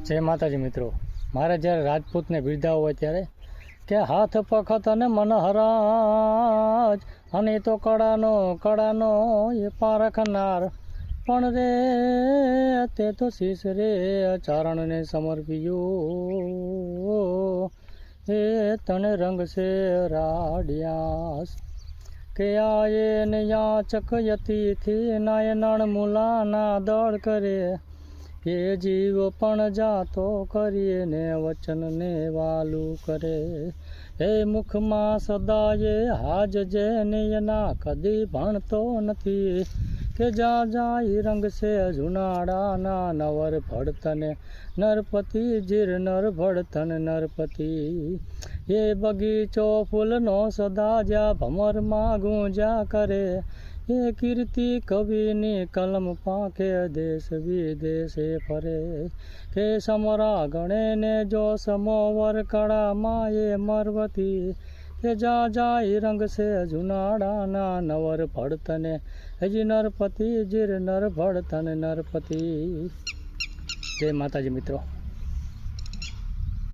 જય માતાજી મિત્રો, મારે જ્યારે રાજપૂતને બિરદાવો હોય ત્યારે કે હાથ પખત અને મનહરાજ અને તો કડાનો એ પારખનાર પણ રે તે તો શીશ રે ચારણને સમર્પ્યો એ તને રંગ છે રાડિયાસ કે આયે ને યાચક યતીથી નાયનાણ મુલાના દળ કરે એ જીવ પણ જાતો કરીએ ને વચનને વાલું કરે એ મુખમાં સદાયે હાજ જેને એના કદી ભણતો નથી કે જા જાય રંગ છે જુનાડાના નવર ભડતને નરપતિ જીર નર ભડતન નરપતિ એ બગીચો ફૂલનો સદા જ્યાં ભમરમાં ગુંજા કરે એ કીર્તિ કવિની કલમ પાંખે દેશ વિદેશે ફરે કે સમરા ગણે ને જો સમોવર કળામાં એ મરવતી કે જા જાય રંગ છે જુનાડાના નવર ભડતને હજી નરપતિ જીર નર ભડતન નરપતિ. જય માતાજી મિત્રો.